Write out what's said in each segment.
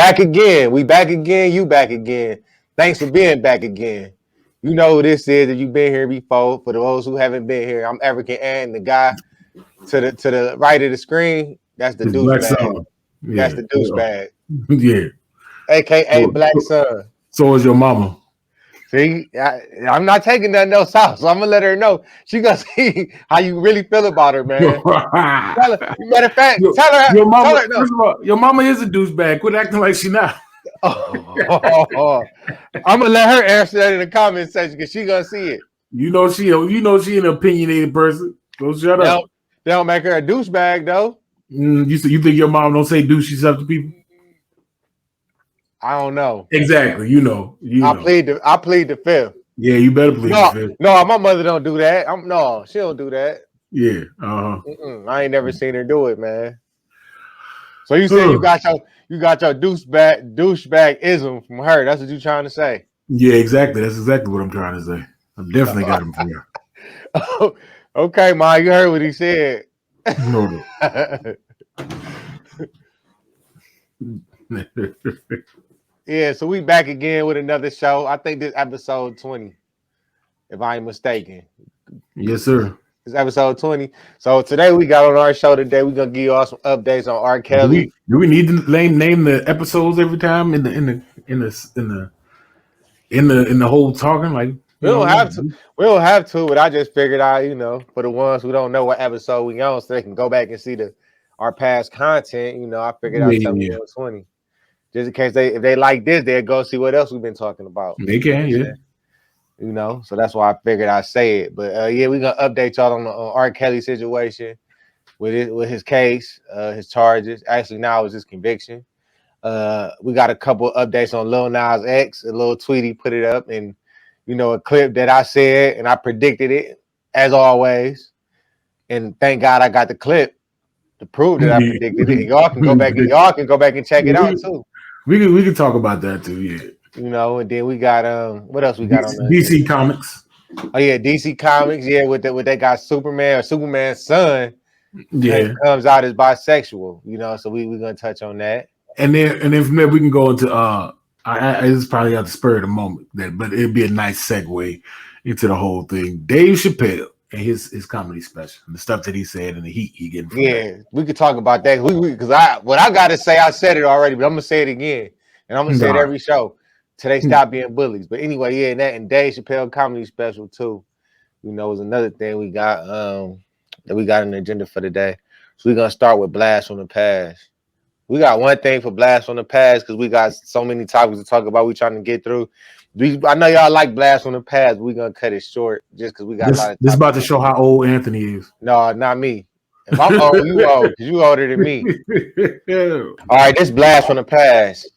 back again. We back again. You back again. Thanks for being back again. You know who this is if you've been here before. For those who haven't been here, I'm African and the guy to the right of the screen. That's the It's Black douchebag. Sun. That's the douchebag. Yeah. AKA Black Sun. So is your mama. See, I'm not taking that no south, so I'm gonna let her know. She gonna see how you really feel about her, man. Tell her, matter of fact, tell her. Your mama, tell her, no. First of all, your mama is a douchebag. Quit acting like she not. I'm gonna let her answer that in the comment section because she gonna see it. You know she an opinionated person. Go shut up. They don't make her a douchebag though. You think your mom don't say douchey stuff to people? I don't know. Exactly. You know. I plead the fifth. Yeah, you better plead the fifth. No, my mother don't do that. No, she don't do that. Yeah. I ain't never seen her do it, man. So you said you got your douchebag-ism from her. That's what you trying to say. Yeah, exactly. That's exactly what I'm trying to say. I definitely got him from her. Okay, Ma, you heard what he said. No. Yeah, so we back again with another show. I think this episode 20, if I ain't mistaken. Yes, sir. It's episode 20. So today we got on our show today. We're gonna give you all some updates on R. Kelly. Do we need to name the episodes every time in the whole talking? Like we don't have to. We don't have to, but I just figured out, for the ones who don't know what episode we on, so they can go back and see our past content. I figured out 20. Just in case if they like this, they'll go see what else we've been talking about. They can, yeah. So that's why I figured I'd say it. But we're gonna update y'all on the R. Kelly situation with his case, his charges. Actually, now it's his conviction. We got a couple updates on Lil Nas X. A little tweet put it up, and a clip that I said and I predicted it as always. And thank God I got the clip to prove that I predicted it. Y'all can go back and check it out too. We can talk about that too, yeah. And then we got what else we got on there? DC Comics. Oh yeah, DC Comics, yeah, with they got Superman or Superman's son. Yeah, comes out as bisexual, so we're gonna touch on that. And then from there we can go into it's probably at the spur of the moment, but it'd be a nice segue into the whole thing. Dave Chappelle and his comedy special, and the stuff that he said and the heat he getting from that. We could talk about that because what I gotta say, I said it already, but I'm gonna say it again, and I'm gonna say it every show till they stop being bullies. But anyway, and Dave Chappelle comedy special too, is another thing we got that we got on the agenda for today. So we're gonna start with Blast from the Past. We got one thing for Blast from the Past because we got so many topics to talk about. We trying to get through. I know y'all like Blast from the Past, but we're gonna cut it short just because we got a lot of. This is about to show how old Anthony is. No, not me. If I'm old, you old because you older than me. All right, this Blast from the Past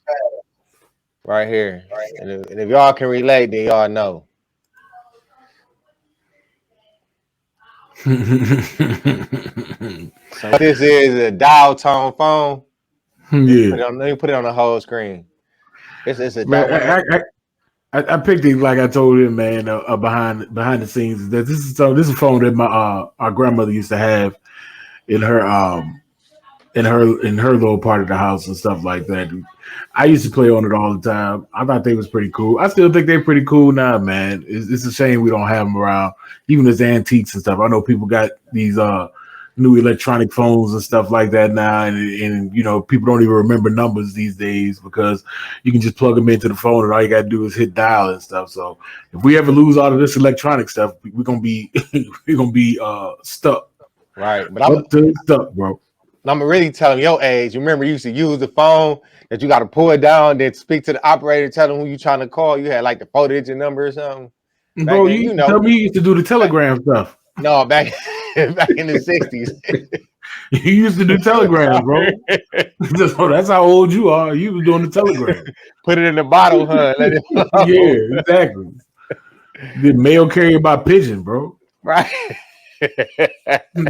right here, and if y'all can relate, then y'all know. So this is a dial tone phone. Yeah, let me put it on the whole screen. It's a I picked it like I told him, man. Behind the scenes, this is a phone that my our grandmother used to have in her little part of the house and stuff like that. I used to play on it all the time. I thought they was pretty cool. I still think they're pretty cool now, man. It's a shame we don't have them around, even as antiques and stuff. I know people got these new electronic phones and stuff like that now, and people don't even remember numbers these days because you can just plug them into the phone and all you gotta do is hit dial and stuff. So if we ever lose all of this electronic stuff, we're gonna be stuck. Right, but I'm stuck, bro. I'm really telling your age. You remember you used to use the phone that you got to pull it down, then speak to the operator, tell them who you trying to call. You had like the 4-digit number or something. Bro, tell me you used to do the telegram stuff. No, back in the 60s. You used to do telegrams, bro. So that's how old you are. You was doing the telegram. Put it in the bottle, huh? Yeah, exactly. The mail carrier by pigeon, bro. Right.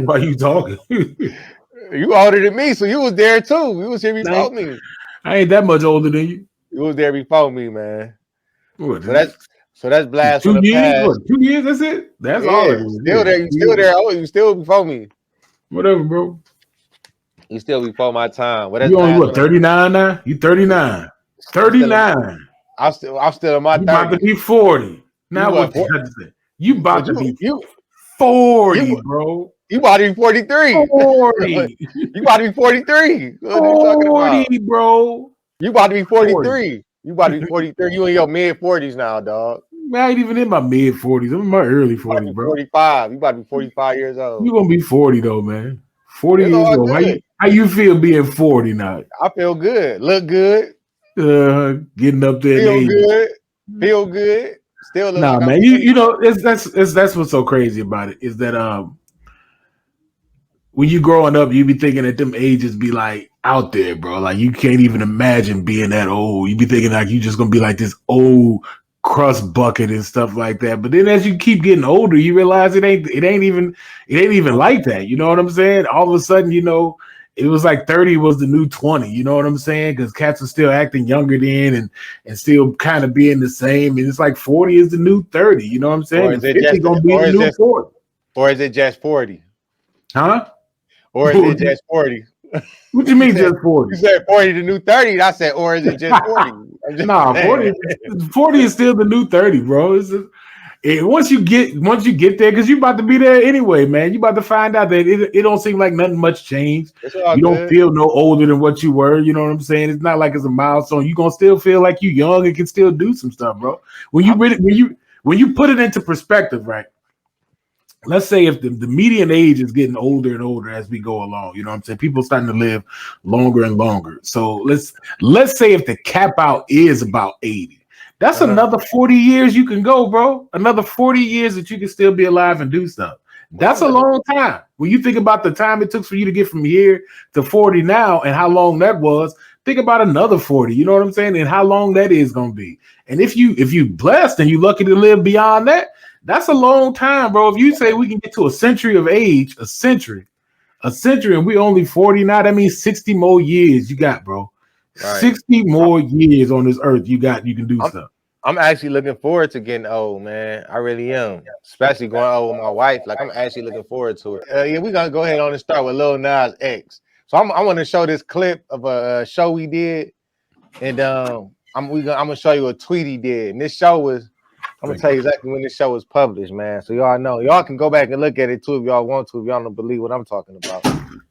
Why you talking? You older than me, so you was there too. You was here before me. I ain't that much older than you. You was there before me, man. What, so that's Blast from the Past. What, 2 years? That's it. That's all it is. Still there. You still there. Oh, you still before me. Whatever, bro. You still before my time. Well, that's You only last what, one. 39 now? You Yeah, 39. I'm still in. 39. I'm still in my You about to 30s. be 40. You Now what? what you got to say? You What about to be you 40, bro. you about to be 43. 40. You about to be 43. What are you talking 40, about? bro. You about to be 40. 43. You about to be 43. You in your mid 40s now, dog. I ain't even in my mid 40s. I'm in my early You about to 40s, be bro. 45. You about to be 45 years You old. gonna be 40 though, man. 40 It's years all old. good. How you feel being 40 now? I feel good. Look good. Getting up there in Feel age. good. Feel good. Still look Nah, like I'm man. You 20. know that's what's so crazy about it is that when you growing up, you be thinking that them ages be like out there, bro. Like you can't even imagine being that old. You be thinking like you just gonna be like this old crust bucket and stuff like that. But then as you keep getting older, you realize it ain't even like that. You know what I'm saying? All of a sudden, it was like 30 was the new 20. You know what I'm saying? Because cats are still acting younger then and still kind of being the same. And it's like 40 is the new 30. You know what I'm Or saying? is And it 50 just gonna be or the is new this 40. or is it just 40? Huh? Or is it just 40? What you You mean said just 40? you said 40 to new 30. I said, or is it just 40? I'm just Nah, saying. 40 is still the new 30, bro. Once you get there, because you about to be there anyway, man. You about to find out that it don't seem like nothing much changed. It's all You don't good. feel no older than what you were. You know what I'm saying? It's not like it's a milestone. You gonna still feel like you young and can still do some stuff, bro. When you I'm really when you put it into perspective, right? Let's say if the median age is getting older and older as we go along, you know what I'm saying? People starting to live longer and longer. So let's say if the cap out is about 80, that's uh-huh. another 40 years you can go, bro. Another 40 years that you can still be alive and do stuff. Well, That's a long time. When you think about the time it took for you to get from here to 40 now and how long that was, think about another 40. You know what I'm saying? And how long that is gonna be. And if you blessed and you lucky to live beyond that, that's a long time, bro. If you say we can get to a century of age, a century, and we only 40 now, that means 60 more years you got, bro. right. 60 I'm, more years on this earth you can do I'm stuff. I'm actually looking forward to getting old, man. I really am. Especially going old with my wife. Like I'm actually looking forward to it. Yeah, we're gonna go ahead on and start with Lil Nas X. So I want to show this clip of a show we did, and I'm gonna show you a tweet he did. And this show was I'm gonna Thank tell you. you exactly when this show was published, man. So y'all know. Y'all can go back and look at it too if y'all want to. If y'all don't believe what I'm talking about,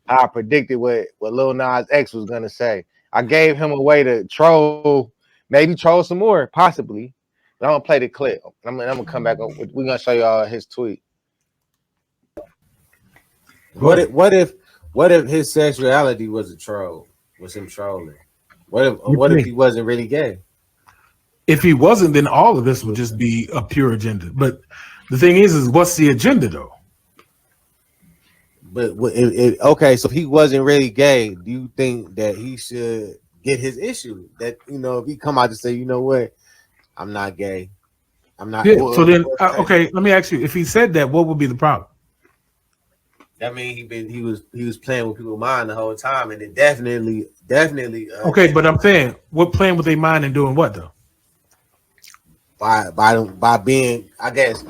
how I predicted what Lil Nas X was gonna say. I gave him a way to troll, maybe troll some more, possibly. But I'm gonna play the clip. I'm gonna come back. We're gonna show y'all his tweet. Go What ahead. if what if what if his sexuality was a troll? Was him trolling? What What you if mean? he wasn't really gay? If he wasn't, then all of this would just be a pure agenda. But the thing is what's the agenda though? But okay, so if he wasn't really gay, do you think that he should get his issue? That if he come out to say, you know what, I'm not gay, I'm not. Yeah. So then, What's the case? okay, let me ask you: if he said that, what would be the problem? That mean he was playing with people's mind the whole time, and it definitely Okay, but I'm saying, what playing with their mind and doing what though? by being, I guess,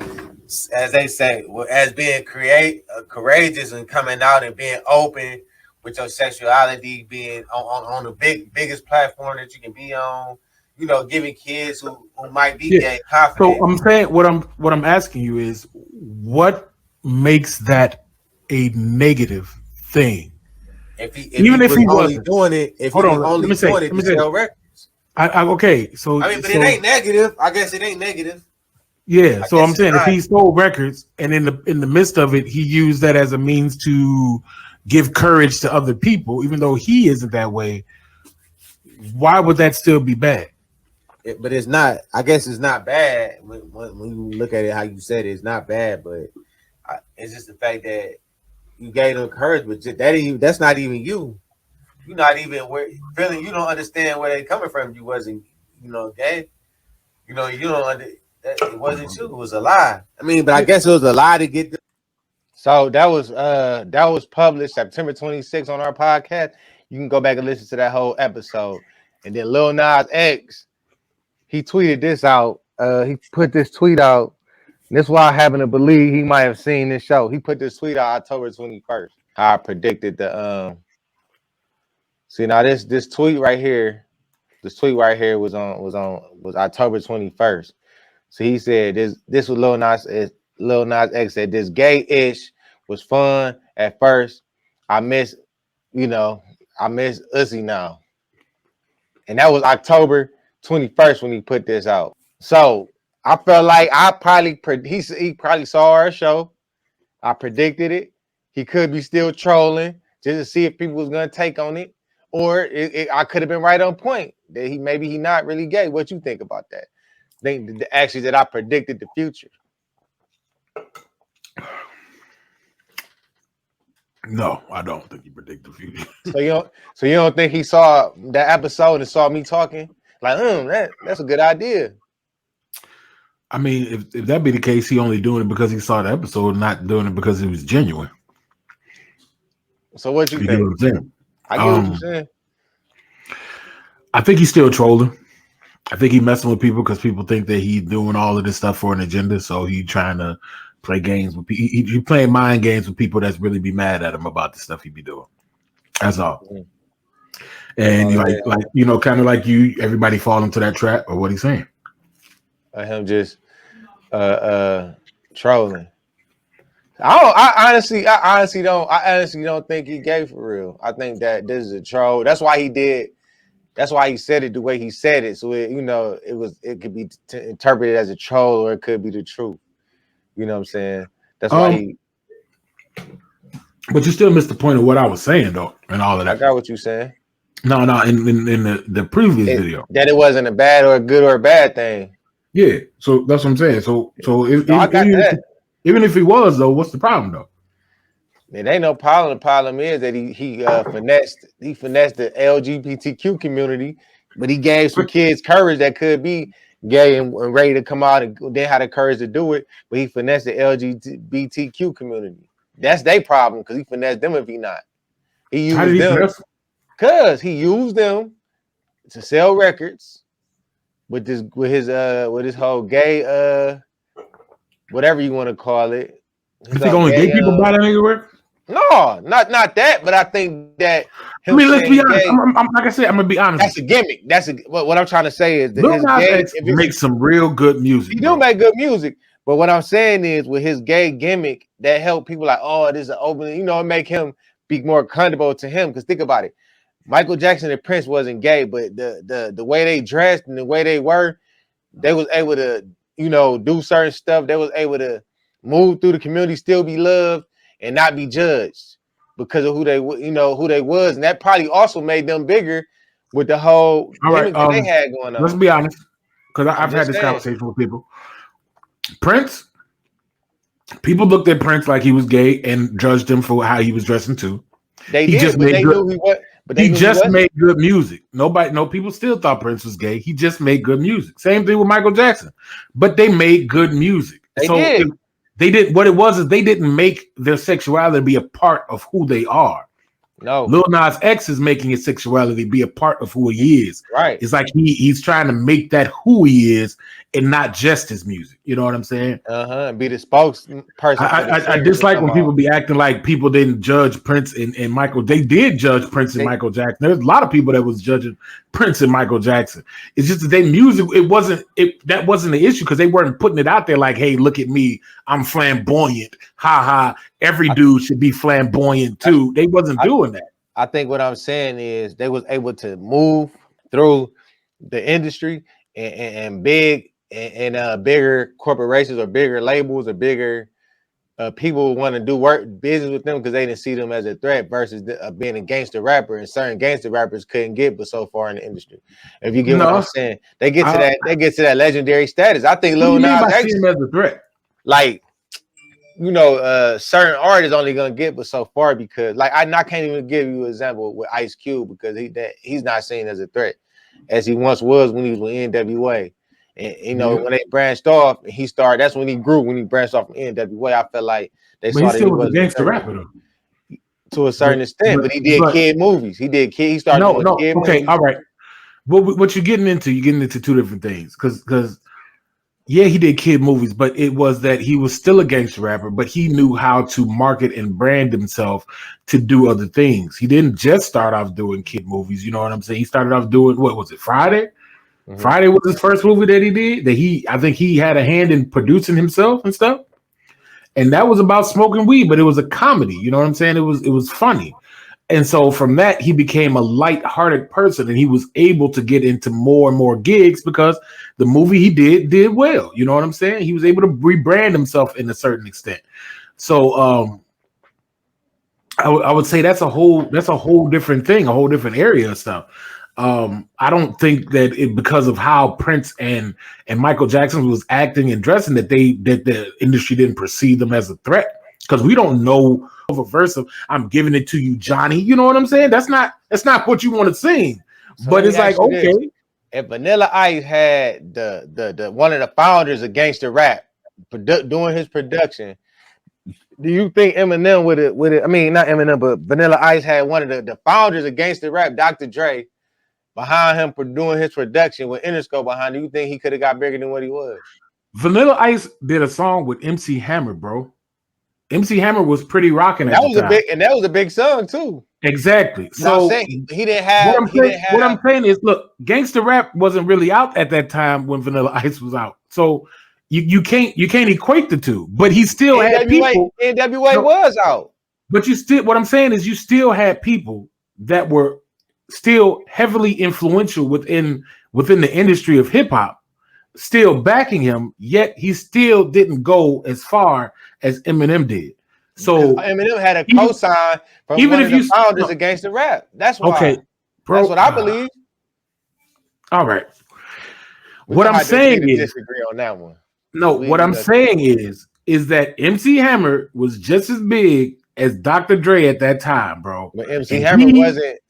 as they say, as being courageous and coming out and being open with your sexuality, being on the biggest platform that you can be on. Giving kids who might be Yeah. gay So confidence. I'm saying what I'm asking you is what makes that a negative thing? If he Even if was he only wasn't. doing it, if he Hold was on. only doing Let it me to say. sell records. Okay. So I mean, but it so ain't negative. I guess it ain't negative. yeah. I So guess I'm it's saying if not. he stole records and in the midst of it, he used that as a means to give courage to other people, even though he isn't that way. Why would that still be bad? But it's not. I guess it's not bad when you look at it how you said it. It's not bad, but it's just the fact that you gave them courage, but that's not even you. You're not even where feeling. You don't understand where they coming from. You wasn't, gay. You don't under. It wasn't you. It was a lie. I mean, but I Yeah. guess it was a lie to get. So that was published September 26th on our podcast. You can go back and listen to that whole episode. And then Lil Nas X, he tweeted this out. He put this tweet out. And this is why I happen to believe he might have seen this show. He put this tweet out October 21st. How I predicted the See now this tweet right here, was October 21st. So he said this was Lil Nas X said this gay-ish was fun at first. I miss, I miss Uzi now. And that was October 21st when he put this out. So I felt like he probably saw our show. I predicted it. He could be still trolling just to see if people was gonna take on it, or I could have been right on point that he not really gay. What you think about that? Think actually that I predicted the future. No, I don't think he predicted the future. So you don't think he saw that episode and saw me talking like, that's a good idea. I mean, if that be the case, he only doing it because he saw the episode, not doing it because it was genuine. So what you think? Get what I'm saying? I get what you're saying. I think he's still trolling. I think he's messing with people because people think that he's doing all of this stuff for an agenda. So he's trying to play games with people. He playing mind games with people that's really be mad at him about the stuff he be doing. That's all. Mm-hmm. And kind of like you, everybody fall into that trap of what he's saying. Him just trolling. I honestly don't think he gay for real. I think that this is a troll. That's why he said it the way he said it. So it could be interpreted as a troll, or it could be the truth. You know what I'm saying? That's why But you still missed the point of what I was saying though, and all of that. I got what you're saying. No, in the previous video. That it wasn't a bad or a good or a bad thing. Yeah, so that's what I'm saying. So I got that. Even if he was though, what's the problem though? It ain't no problem. The problem is that he finessed the L.G.B.G.T.Q community, but he gave some kids courage that could be gay and ready to come out, and they had the courage to do it. But he finessed the L.G.B.G.T.Q community. That's their problem because he finessed them if he not. He used them because he used them to sell records with his whole gay whatever you want to call it. You think only gay people buy that nigga record? No, not that. But I think that. Let's be honest. Like I said, I'm gonna be honest. That's a gimmick. What I'm trying to say is that Lil Nas X makes some real good music. He do make good music, but what I'm saying is with his gay gimmick that help people like, oh, this is an open. It make him be more comfortable to him. Because think about it, Michael Jackson and Prince wasn't gay, but the way they dressed and the way they were, they was able to do certain stuff. They was able to move through the community, still be loved, and not be judged because of who they was, and that probably also made them bigger with the whole gimmick that they had going on. Let's be honest, because I've had this conversation with people. Prince, people looked at Prince like he was gay and judged him for how he was dressing too. They just made good music. People still thought Prince was gay. He just made good music. Same thing with Michael Jackson, but they made good music. They did what it was is they didn't make their sexuality be a part of who they are. No, Lil Nas X is making his sexuality be a part of who he is. Right. It's like he's trying to make that who he is and not just his music. You know what I'm saying? And be the spokesperson. I dislike when people be acting like people didn't judge Prince and Michael. They did judge Prince and Michael Jackson. There's a lot of people that was judging Prince and Michael Jackson. It's just that their music, that wasn't the issue because they weren't putting it out there like, hey, look at me, I'm flamboyant. Ha ha. Every dude should be flamboyant too. They wasn't doing that. I think what I'm saying is they was able to move through the industry and big and bigger corporations or bigger labels or bigger people want to do business with them because they didn't see them as a threat versus being a gangster rapper, and certain gangster rappers couldn't get but so far in the industry. If you get what I'm saying, they get to that legendary status. I think Lil Nas X see him as a threat. Like, certain artists only gonna get but so far because I can't even give you an example with Ice Cube because he's not seen as a threat as he once was when he was with NWA. And when they branched off, that's when he grew. When he branched off from NWA, I felt like they saw that he was a gangster rapper though. To a certain extent, but he did kid movies. He started doing kid movies. All right. What you're getting into? You're getting into two different things because Yeah, he did kid movies, but it was that he was still a gangster rapper, but he knew how to market and brand himself to do other things. He didn't just start off doing kid movies, you know what I'm saying? He started off doing, what was it, Friday? Mm-hmm. Friday was his first movie that he did. I think he had a hand in producing himself and stuff. And that was about smoking weed, but it was a comedy, you know what I'm saying? It was funny. And so from that, he became a light-hearted person, and he was able to get into more and more gigs because the movie he did well. You know what I'm saying? He was able to rebrand himself in a certain extent. So I would say that's a whole different thing, a whole different area of stuff. I don't think that because of how Prince and Michael Jackson was acting and dressing that the industry didn't perceive them as a threat, because we don't know of a verse of "I'm giving it to you, Johnny." You know what I'm saying? That's not what you want to sing. So but it's like, okay, this. If Vanilla Ice had the one of the founders of gangster rap doing his production, do you think Eminem would it? I mean, not Eminem, but Vanilla Ice had one of the founders of gangster rap, Dr. Dre, behind him for doing his production with Interscope behind. Do you think he could have got bigger than what he was? Vanilla Ice did a song with MC Hammer, bro. MC Hammer was pretty rocking at the time. That was a big song too. Exactly. But so I'm saying he didn't have. What I'm saying is, look, gangster rap wasn't really out at that time when Vanilla Ice was out. So you can't equate the two. But he still had people. NWA was out. But what I'm saying is, you still had people that were still heavily influential within the industry of hip hop, still backing him. Yet he still didn't go as far as Eminem did. So Eminem had a cosign from even one of the founders of gangster rap. That's why. Okay, bro, that's what I believe. All right. What I'm saying is, disagree on that one. No, what I'm saying is that MC Hammer was just as big as Dr. Dre at that time, bro. But MC Hammer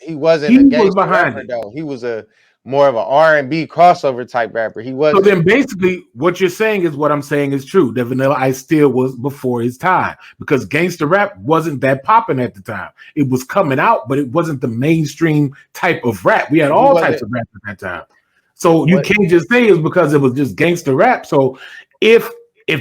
wasn't a gangster rapper though. He was more of an R&B crossover type rapper. He was. So then basically what you're saying is what I'm saying is true. That Vanilla Ice still was before his time, because gangster rap wasn't that popping at the time. It was coming out, but it wasn't the mainstream type of rap. We had all types of rap at that time. So you can't just say it's because it was just gangster rap. So if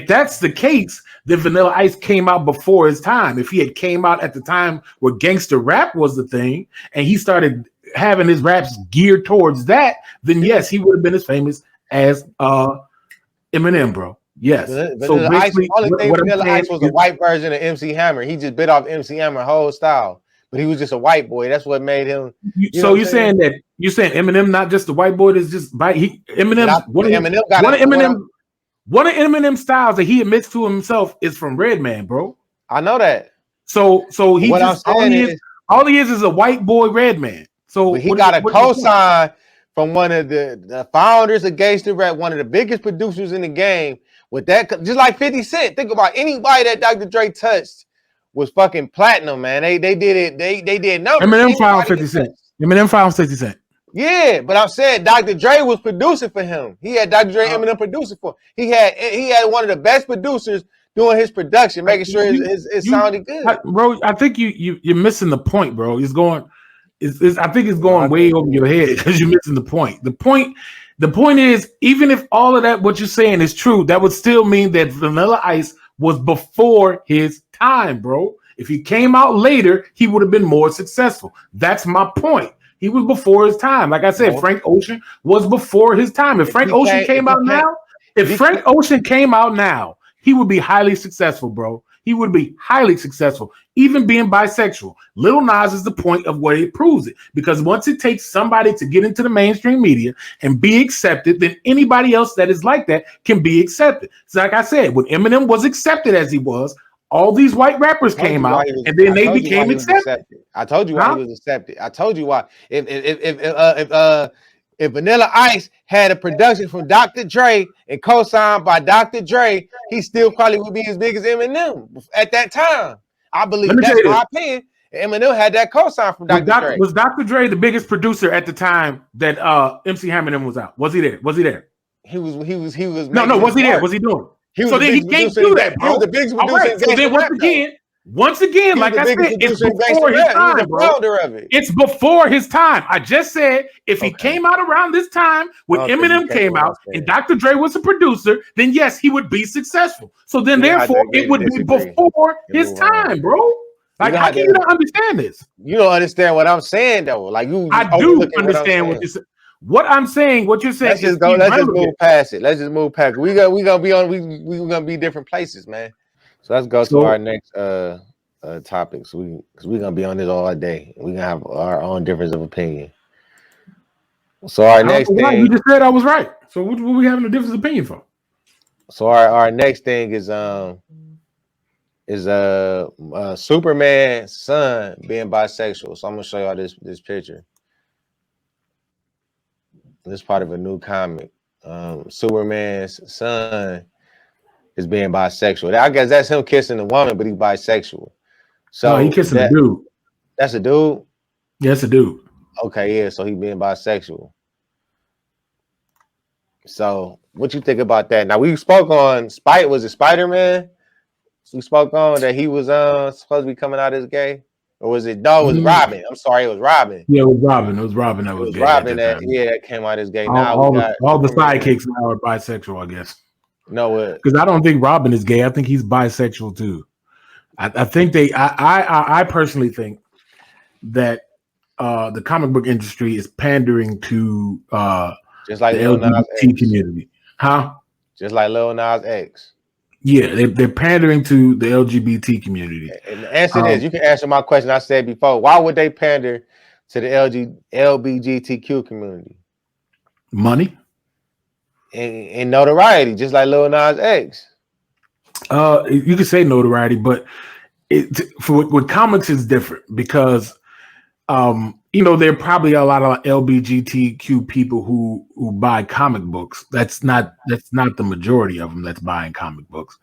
that's the case, then Vanilla Ice came out before his time. If he had came out at the time where gangster rap was the thing, and he started having his raps geared towards that, then yes, he would have been as famous as Eminem, bro. Yes. So basically, Vanilla Ice was a white version of MC Hammer. He just bit off MC Hammer's whole style, but he was just a white boy. That's what made him. So you're saying Eminem not just a white boy? That's just Eminem. One of Eminem's styles that he admits to himself is from Redman, bro. I know that. So he just all he is a white boy Redman. So he got a cosign from one of the founders of gangster rap, one of the biggest producers in the game. With that, just like 50 Cent. Think about anybody that Dr. Dre touched was fucking platinum, man. They did it. They did numbers. Eminem found 50 Cent. Eminem found 50 Cent. Yeah, but I'm saying Dr. Dre was producing for him. He had Dr. Dre Eminem producing for him. He had one of the best producers doing his production, making sure it sounded good. Bro, I think you're missing the point, bro. I think it's going way over your head because you're missing the point. The point is, even if all of that what you're saying is true, that would still mean that Vanilla Ice was before his time, bro. If he came out later, he would have been more successful. That's my point. He was before his time. Like I said, Frank Ocean was before his time. If Frank Ocean came out now, he would be highly successful, bro. He would be highly successful, even being bisexual. Lil Nas is the point of where it proves it. Because once it takes somebody to get into the mainstream media and be accepted, then anybody else that is like that can be accepted. So like I said, when Eminem was accepted as he was, all these white rappers came out, and then they became accepted. I told you why he was accepted. I told you why. If Vanilla Ice had a production from Dr. Dre and co-signed by Dr. Dre, he still probably would be as big as Eminem at that time. I believe that's my opinion. Eminem had that co-sign from Dr. Dre. Was Dr. Dre the biggest producer at the time that MC Hammer was out? Was he there? He was. No. Was he there? Was he doing? So then he can't do that, bro. He was the biggest producer. Right. So then Once again, He was like the I biggest said, it's producer in gangster before his rap. He was time, the bro. founder of it. It's before his time. I just said if he Okay. came out around this time when I don't think you Eminem catch came what I'm out and saying. Dr. Dre was a producer, then yes, he would be successful. So then, We gonna have to therefore, agree it to would be disagree before and his move on. time, bro. We Like, gonna how have can you to. not understand this? You don't understand what I'm saying though. Like you just I do overlooking what I'm understand what saying. you're saying. What I'm saying, what you're saying Let's is just go. Let's just move irrelevant. past it. Let's just move past it. We gonna be on. We gonna be different places, man. So let's go to our So, next topic. So because we gonna be on this all day. We gonna have our own difference of opinion. So our I don't next know why thing. you just said I was right. So what we having a different opinion for? So our next thing is Superman's son being bisexual. So I'm gonna show y'all this picture. This part of a new comic. Superman's son is being bisexual. I guess that's him kissing a woman, but he's bisexual. No, he So kissing a dude. that's a dude. Yes, a dude. Okay, yeah. So he being bisexual. So what you think about that? Now we spoke on was it Spider-Man? We spoke on that he was supposed to be coming out as gay, or was it? No, it was Robin. I'm sorry, it was Robin. Yeah, it was Robin. It was Robin that It was was gay at Robin that that time. that came out as gay. Now we got All the Superman. sidekicks now are bisexual, I guess. No, Because I don't think Robin is gay. I think he's bisexual too. I think I personally think that the comic book industry is pandering to just like the Lil Nas LGBT X. community. Huh? Just like Lil Nas X. Yeah, they're pandering to the LGBT community. And the answer is, you can answer my question I said before. Why would they pander to the L.G.B.G.T.Q community? Money? And notoriety, just like Lil Nas X. You could say notoriety, but with comics is different because there are probably a lot of LGBTQ people who buy comic books. That's not the majority of them that's buying comic books.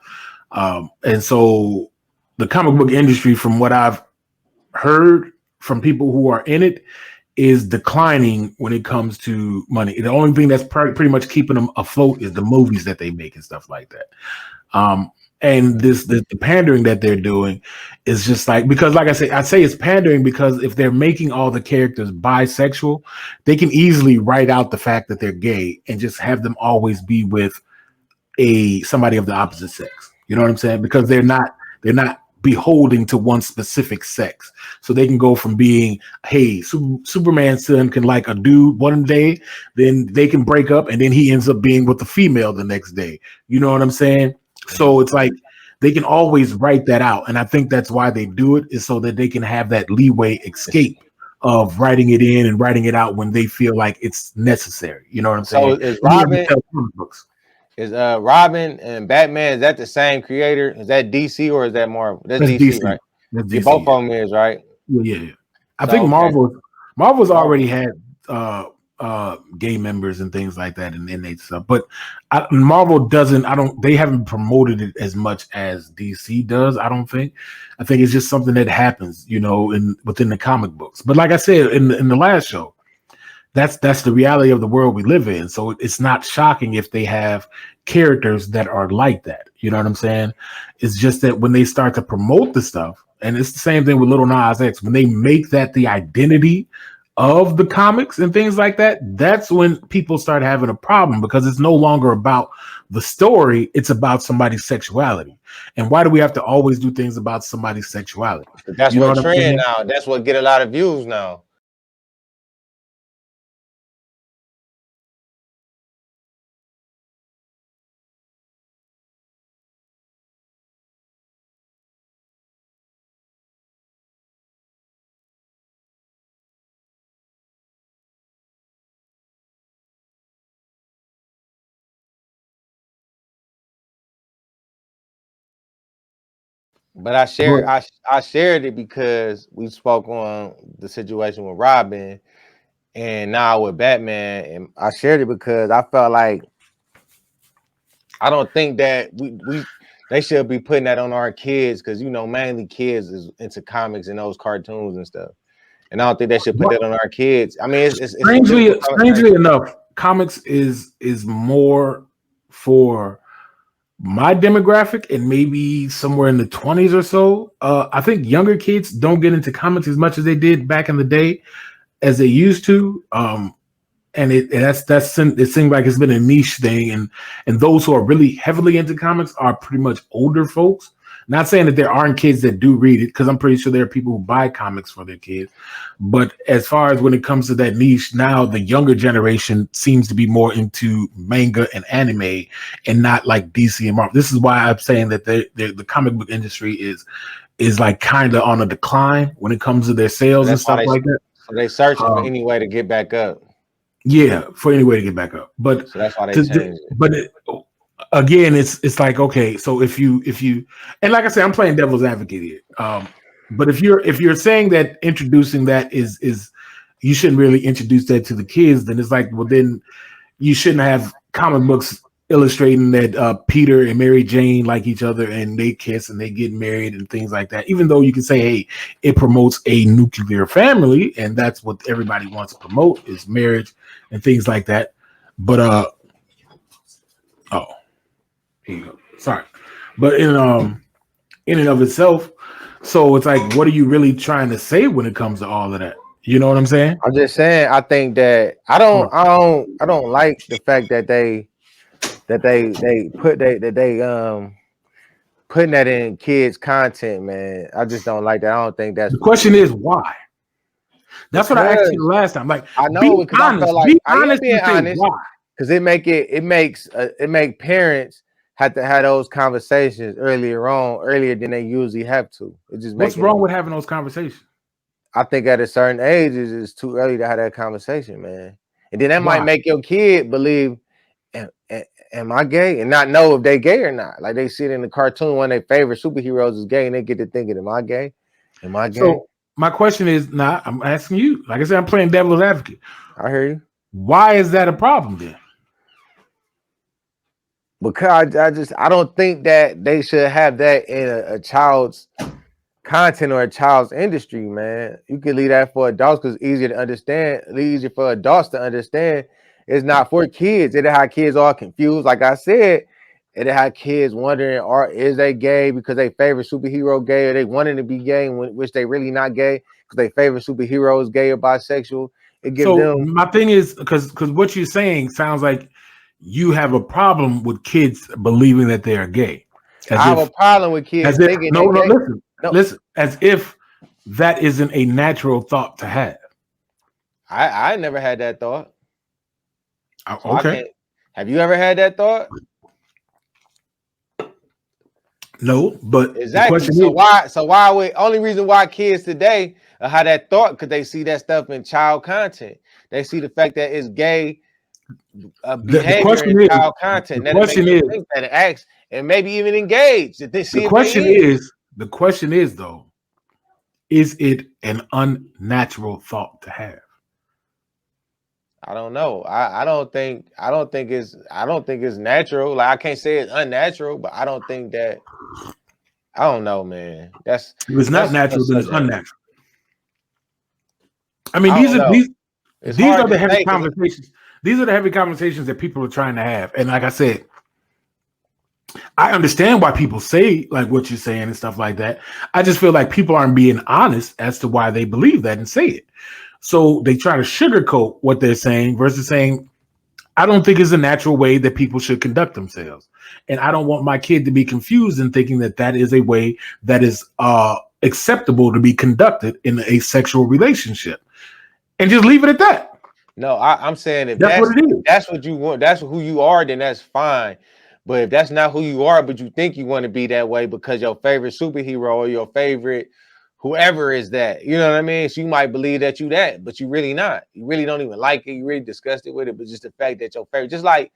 And so the comic book industry, from what I've heard from people who are in it, is declining when it comes to money. The only thing that's pretty much keeping them afloat is the movies that they make and stuff like that. And the pandering that they're doing is just like, because like I say it's pandering because if they're making all the characters bisexual, they can easily write out the fact that they're gay and just have them always be with somebody of the opposite sex. You know what I'm saying? Because they're not beholding to one specific sex. So they can go from being, hey, Superman's son can like a dude one day, then they can break up, and then he ends up being with the female the next day. You know what I'm saying? So it's like they can always write that out. And I think that's why they do it, is so that they can have that leeway escape of writing it in and writing it out when they feel like it's necessary. You know what I'm saying? So is Robin and Batman, is that the same creator? Is that DC or is that Marvel? That's DC, right? That's DC, both of them is, right? Yeah. I think Marvel's already had gay members and things like that and innate stuff, but Marvel doesn't. They haven't promoted it as much as DC does. I don't think. I think it's just something that happens, within the comic books. But like I said in the last show, that's the reality of the world we live in. So it's not shocking if they have characters that are like that. You know what I'm saying? It's just that when they start to promote the stuff, and it's the same thing with Lil Nas X, when they make that the identity of the comics and things like that, that's when people start having a problem, because it's no longer about the story, it's about somebody's sexuality. And why do we have to always do things about somebody's sexuality? That's what trend now. That's what get a lot of views now. But I shared it because we spoke on the situation with Robin and now with Batman, and I shared it because I felt like I don't think that they should be putting that on our kids, because mainly kids is into comics and those cartoons and stuff, and I don't think they should put that on our kids. I mean, it's strangely enough, comics is more for my demographic and maybe somewhere in the 20s or so. I think younger kids don't get into comics as much as they did back in the day as they used to. And it seems like it's been a niche thing, and those who are really heavily into comics are pretty much older folks. Not saying that there aren't kids that do read it, because I'm pretty sure there are people who buy comics for their kids. But as far as when it comes to that niche, now the younger generation seems to be more into manga and anime, and not like DC and Marvel. This is why I'm saying that the comic book industry is like kind of on a decline when it comes to their sales and stuff like that. So they searching for any way to get back up. Yeah, for any way to get back up. But so that's why they changed it. But again, it's like, okay, so if you and like I said, I'm playing devil's advocate here. But if you're saying that introducing that is you shouldn't really introduce that to the kids, then it's like, well, then you shouldn't have comic books illustrating that Peter and Mary Jane like each other and they kiss and they get married and things like that. Even though you can say, hey, it promotes a nuclear family, and that's what everybody wants to promote, is marriage and things like that. But here you go. Sorry. But in and of itself, so it's like, what are you really trying to say when it comes to all of that? You know what I'm saying? I'm just saying, I think that I don't like the fact that they putting that in kids' content, man. I just don't like that. I don't think that's the question is why. That's what I asked you last time. Like, I know, because I felt like I am being honest. Why? Because it make parents have to have those conversations earlier than they usually have to. It just what's wrong with having those conversations? I think at a certain age it's too early to have that conversation, man. And then that might make your kid believe, am I gay? And not know if they gay or not. Like they see it in the cartoon, one of their favorite superheroes is gay, and they get to thinking, am I gay? Am I gay? So my question is, I'm asking you. Like I said, I'm playing devil's advocate. I hear you. Why is that a problem then? Because I don't think that they should have that in a child's content or a child's industry, man. You can leave that for adults because it's easier to understand. It's easier for adults to understand. It's not for kids. It'll have kids all confused. Like I said, it'll have kids wondering, is they gay because they favorite superhero gay, or they wanting to be gay, which they really not gay because they favorite superhero is gay or bisexual. It gives them. My thing is, because what you're saying sounds like you have a problem with kids believing that they are gay. I have a problem with kids thinking listen, as if that isn't a natural thought to have. I never had that thought. So okay. Have you ever had that thought? No, but exactly. Why would only reason why kids today have that thought, because they see that stuff in child content. They see the fact that it's gay behavior in child content. The question is think that it acts and maybe even engage. The question is though, is it an unnatural thought to have? I don't know. I don't think it's natural. Like I can't say it's unnatural, but I don't think that. I don't know, man. If it's not natural, then it's unnatural. I mean, these are the heavy conversations. These are the heavy conversations that people are trying to have. And like I said, I understand why people say like what you're saying and stuff like that. I just feel like people aren't being honest as to why they believe that and say it. So they try to sugarcoat what they're saying versus saying, I don't think it's a natural way that people should conduct themselves. And I don't want my kid to be confused in thinking that that is a way that is acceptable to be conducted in a sexual relationship. And just leave it at that. No, I'm saying if that's what you want, that's who you are, then that's fine. But if that's not who you are, but you think you want to be that way because your favorite superhero or your favorite whoever is that, you know what I mean? So you might believe that you that, but you really not. You really don't even like it. You really disgusted with it. But just the fact that your favorite, just like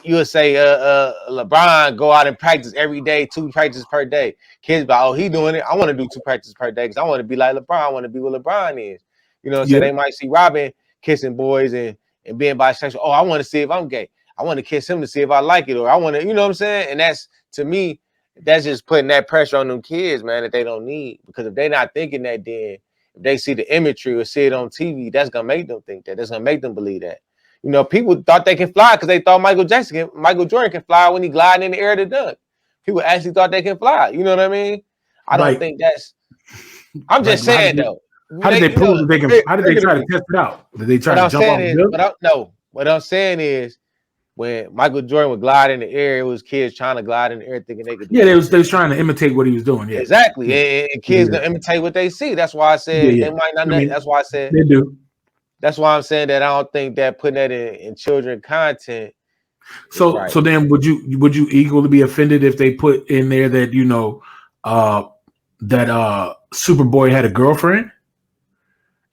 you would say, LeBron go out and practice every day, 2 practices per day. Kids be like, oh, he doing it. I want to do 2 practices per day because I want to be like LeBron. I want to be what LeBron is. You know what I'm saying? They might see Robin kissing boys and being bisexual. Oh, I want to see if I'm gay. I want to kiss him to see if I like it, or I want to, you know what I'm saying? And that's, to me, that's just putting that pressure on them kids, man, that they don't need. Because if they're not thinking that, then if they see the imagery or see it on TV, that's gonna make them think that. That's gonna make them believe that. You know, people thought they can fly because they thought Michael Jordan can fly when he gliding in the air to dunk. People actually thought they can fly. You know what I mean? I don't Like, think that's. I'm just how saying though. did they You know, prove that they can? How did they try to test it out? Did they try what to I'm jump saying off the is, building? what I'm saying is, when Michael Jordan would glide in the air, it was kids trying to glide in the air thinking they could do Yeah, that. they was trying to imitate what he was doing. Yeah, Exactly, yeah, and kids yeah, gonna imitate what they see. That's why I yeah, said yeah. they might not. I mean, That's why I said. they do. That's why I'm saying that I don't think that putting that in children content is So, right. so then, would you equally be offended if they put in there that uh, Superboy had a girlfriend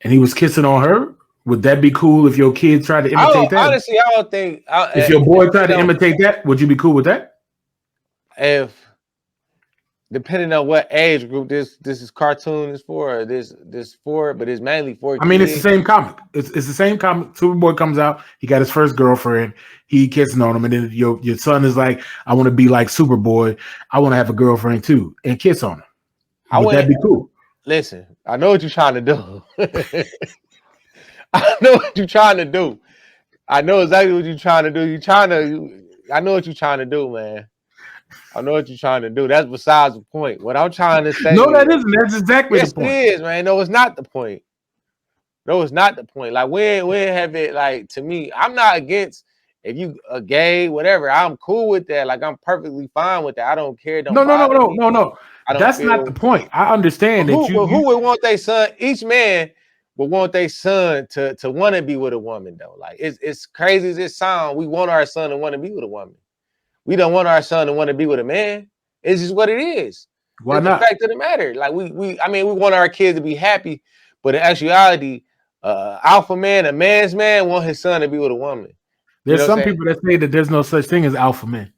and he was kissing on her? Would that be cool if your kid tried to imitate that? Honestly, I don't think If your boy tried to imitate that, would you be cool with that? if depending on what age group this is cartoon is for, or this for, but it's mainly for I mean, it's the kids. same comic. It's the same comic. Superboy comes out. He got his first girlfriend. He kissing on him, and then your son is like, "I want to be like Superboy. I want to have a girlfriend too, and kiss on him." Would that be cool? Listen, I know what you're trying to do. I know what you're trying to do. I know exactly what you're trying to do. I know what you're trying to do, man. I know what you're trying to do. That's besides the point. What I'm trying to say No, that is, isn't. That's exactly the yes, it point. is, man. No, it's not the point. No, it's not the point. Like when have it, like, to me, I'm not against if you a gay, whatever. I'm cool with that. Like I'm perfectly fine with that. I don't care. It don't bother me. No. I don't That's not the feel. point. I understand that Who would want their son? Each man would want their son to want to be with a woman though. Like it's crazy as it sounds. We want our son to want to be with a woman. We don't want our son to want to be with a man. It's just what it is. Why It's the not? fact of the matter. Like I mean, we want our kids to be happy, but in actuality, alpha man, a man's man, want his son to be with a woman. You There's know what I'm some saying? people that say that there's no such thing as alpha men.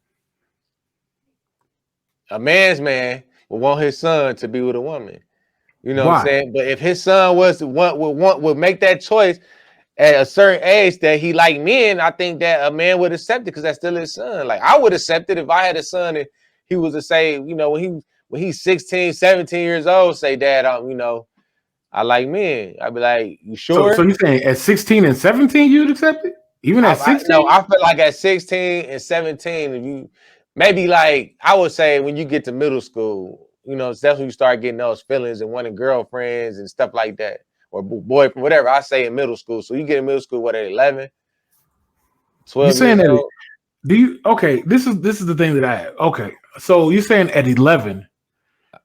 A man's man would want his son to be with a woman. You know what I'm Why? saying? But if his son was to would make that choice at a certain age that he like men, I think that a man would accept it because that's still his son. Like I would accept it if I had a son and he was to say, you know, when he's 16, 17 years old, say, Dad, I like men. I'd be like, you sure? So you're saying at 16 and 17 you'd accept it? Even at 16? No, I feel like at 16 and 17, if you maybe like I would say when you get to middle school, you know, that's when you start getting those feelings and wanting girlfriends and stuff like that, or boyfriend, whatever. I say in middle school. So you get in middle school, what, at 11, 12 You're saying years that old? this is the thing that I have. Okay. So you're saying at 11,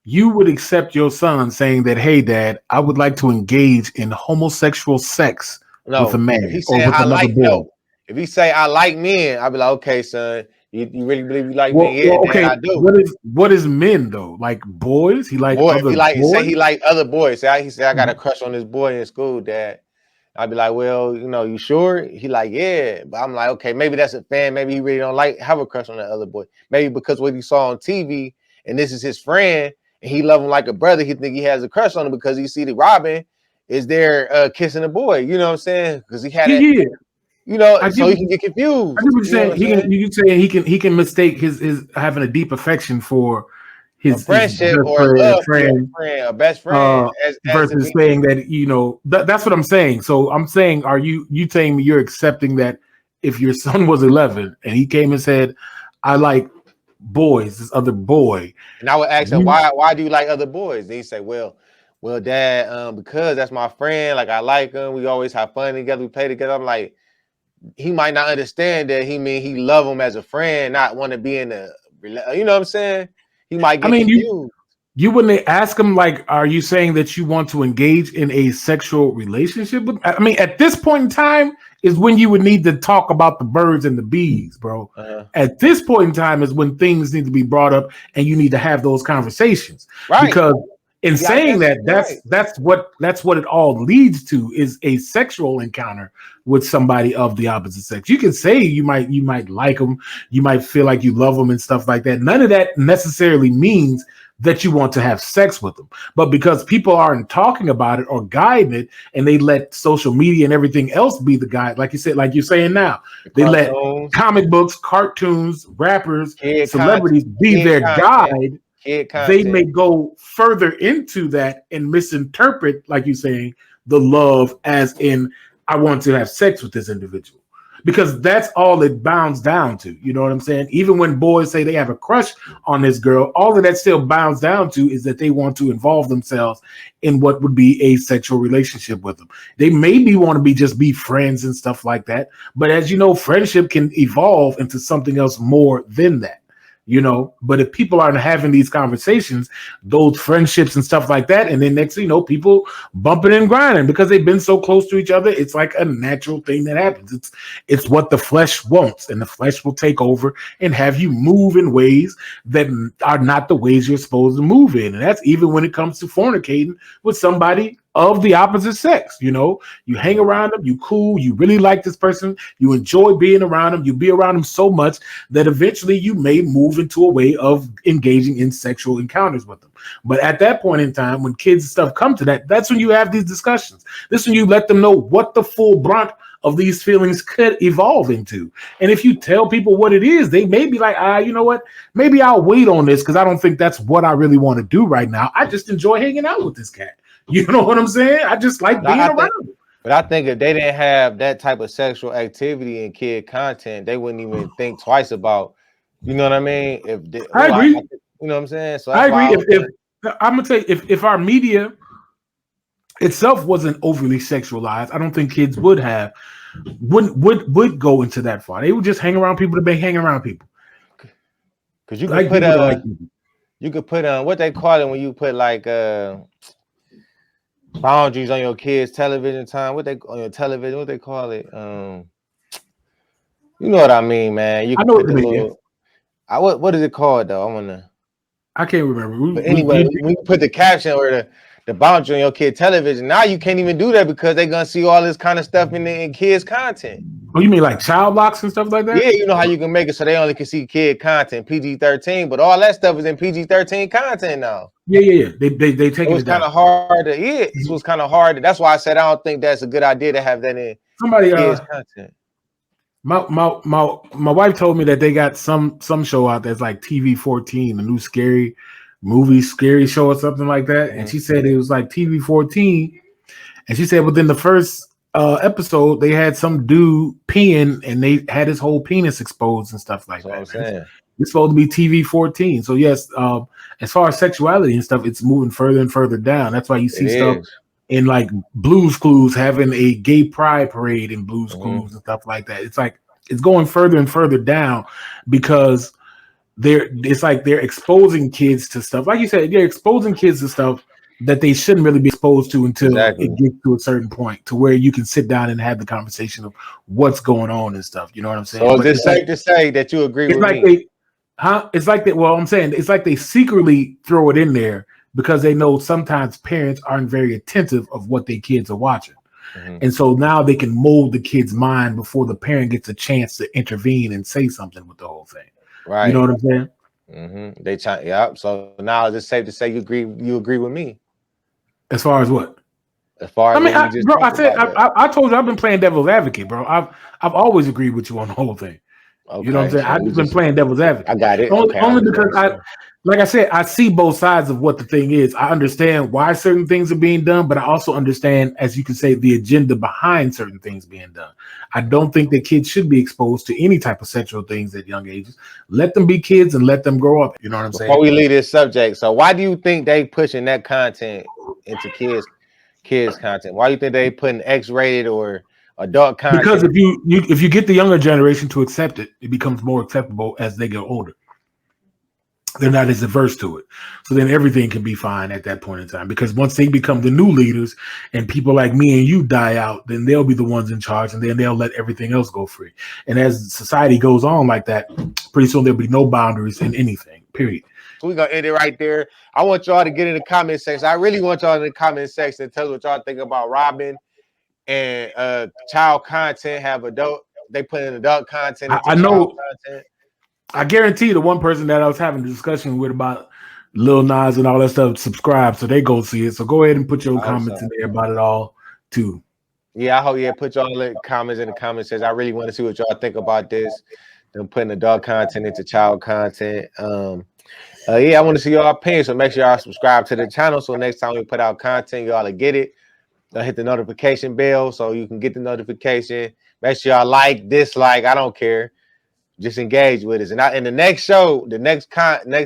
you would accept your son saying that, hey, Dad, I would like to engage in homosexual sex with a No, if man he or say with another boy. no, if he say I like men, I'll be like, okay, son, you really believe you like men? Yeah, Dad, Okay. I do. What is men though? Like boys? He like Boy, if other say boys? he like other boys, he said I got a crush on this boy in school, Dad. I'd be like, well, you know, you sure? He like, yeah. But I'm like, okay, maybe that's a fan. Maybe he really don't have a crush on that other boy. Maybe because what he saw on TV and this is his friend and he love him like a brother, he think he has a crush on him because he see the Robin is there kissing a boy. You know what I'm saying? Because he had it, Yeah. you know, I so get he can get confused. I get what you're You know what saying. I'm saying? You saying he can mistake his having a deep affection for A his friendship best or a friend, love for a friend, a best friend, uh, as to versus be. saying that that's what I'm saying. So I'm saying, are you saying you're accepting that if your son was 11 and he came and said, I like boys, this other boy, And I would ask him, you why do you like other boys? And he say, well, Dad, because that's my friend. Like I like him. We always have fun together. We play together. I'm like, he might not understand that he love him as a friend, not want to be in a, you know what I'm saying? He might I get mean confused. you wouldn't ask him like, are you saying that you want to engage in a sexual relationship with? I mean, at this point in time is when you would need to talk about the birds and the bees, bro. At this point in time is when things need to be brought up and you need to have those conversations. Right. Because in Yeah, saying that, right. that's what it all leads to is a sexual encounter with somebody of the opposite sex. You can say you might like them, you might feel like you love them and stuff like that. None of that necessarily means that you want to have sex with them. But because people aren't talking about it or guiding it, and they let social media and everything else be the guide, like you said, like you're saying now, they let comic books, cartoons, rappers, celebrities be their guide. They may go further into that and misinterpret, like you're saying, the love as in I want to have sex with this individual. because that's all it bounds down to. You know what I'm saying? Even when boys say they have a crush on this girl, all of that still bounds down to is that they want to involve themselves in what would be a sexual relationship with them. They maybe want to just be friends and stuff like that, but as you know, friendship can evolve into something else more than that. But if people aren't having these conversations, those friendships and stuff like that, and then next thing you know, people bumping and grinding because they've been so close to each other, it's like a natural thing that happens. It's what the flesh wants, and the flesh will take over and have you move in ways that are not the ways you're supposed to move in. And that's even when it comes to fornicating with somebody of the opposite sex. You hang around them, you cool, you really like this person, you enjoy being around them, you be around them so much that eventually you may move into a way of engaging in sexual encounters with them. But at that point in time, when kids and stuff come to that, that's when you have these discussions. This is when you let them know what the full brunt of these feelings could evolve into. And if you tell people what it is, they may be like, you know what, maybe I'll wait on this because I don't think that's what I really want to do right now. I just enjoy hanging out with this cat. You know what I'm saying? I just like being around. But I think if they didn't have that type of sexual activity in kid content, they wouldn't even think twice about, you know what I mean? I agree. You know what I'm saying? So I agree. If I'm gonna tell you, if our media itself wasn't overly sexualized, I don't think kids would go into that far. They would just hang around people to be hanging around people. Because you could put you could put what they call it when you put like boundaries on your kids' television time. On your television, what they call it? You know what I mean, man. You can put the little. What is it called though? I can't remember. But anyway, when you put the caption or the boundary on your kid television, now you can't even do that because they're gonna see all this kind of stuff in kids' content. Oh, you mean like child locks and stuff like that? Yeah, you know how you can make it so they only can see kid content, PG-13, but all that stuff is in PG-13 content now. Yeah. They take it. It was kind of hard to. Yeah, this was kind of hard. That's why I said I don't think that's a good idea to have that in kids' content. My wife told me that they got some show out that's like TV-14, a new scary show or something like that. And she said it was like TV-14. And she said within the first episode, they had some dude peeing and they had his whole penis exposed and stuff like that. It's supposed to be TV-14. So yes, as far as sexuality and stuff, it's moving further and further down. That's why you see stuff in like Blue's Clues having a gay pride parade in Blue's Clues and stuff like that. It's like it's going further and further down because it's like they're exposing kids to stuff. Like you said, they're exposing kids to stuff that they shouldn't really be exposed to until it gets to a certain point to where you can sit down and have the conversation of what's going on and stuff. You know what I'm saying? So is it safe to say that you agree with me? It's like that. Well, I'm saying it's like they secretly throw it in there because they know sometimes parents aren't very attentive of what their kids are watching. And so now they can mold the kid's mind before the parent gets a chance to intervene and say something with the whole thing. Right. You know what I'm saying? Yeah. So now is it safe to say you agree with me? As far as what? As far as I told you I've been playing devil's advocate, bro. I've always agreed with you on the whole thing. Okay, you know what I'm saying? I've just been playing devil's advocate. I got it. Only because like I said, I see both sides of what the thing is. I understand why certain things are being done, but I also understand, as you can say, the agenda behind certain things being done. I don't think that kids should be exposed to any type of sexual things at young ages. Let them be kids and let them grow up. You know what I'm saying? Before we leave this subject, so why do you think they pushing that content into kids content? Why do you think they putting X-rated or adult content? Because if you get the younger generation to accept it, it becomes more acceptable as they get older. They're not as averse to it. So then everything can be fine at that point in time. Because once they become the new leaders and people like me and you die out, then they'll be the ones in charge and then they'll let everything else go free. And as society goes on like that, pretty soon there'll be no boundaries in anything, period. So we're going to end it right there. I want y'all to get in the comment section. I really want y'all in the comment section to tell us what y'all think about Robin and child content, they put in adult content. I know. Content. I guarantee the one person that I was having a discussion with about Lil Nas and all that stuff subscribe, so they go see it. So go ahead and put your comments in there about it all too. Yeah, I hope put your comments in the comment section. I really want to see what y'all think about this. Them putting adult content into child content. I want to see y'all opinion. So make sure y'all subscribe to the channel. So next time we put out content, y'all will get it. Hit the notification bell so you can get the notification. Make sure y'all like, dislike. I don't care. Just engage with us. And in the next show, the next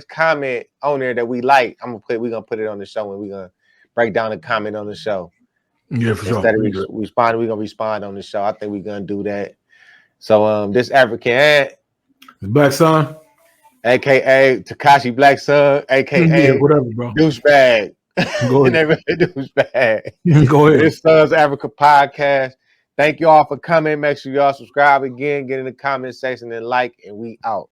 comment on there that we like, we're gonna put it on the show, and we're gonna break down the comment on the show. Yeah, for Instead sure. of responding, we're gonna respond on the show. I think we're gonna do that. So this African Ant, Black Son, aka Takashi Black Son, yeah, aka whatever, bro. douchebag. Go And they ahead. really douchebag. Go ahead. This Sons Africa podcast. Thank you all for coming. Make sure y'all subscribe again, get in the comment section and like, and we out.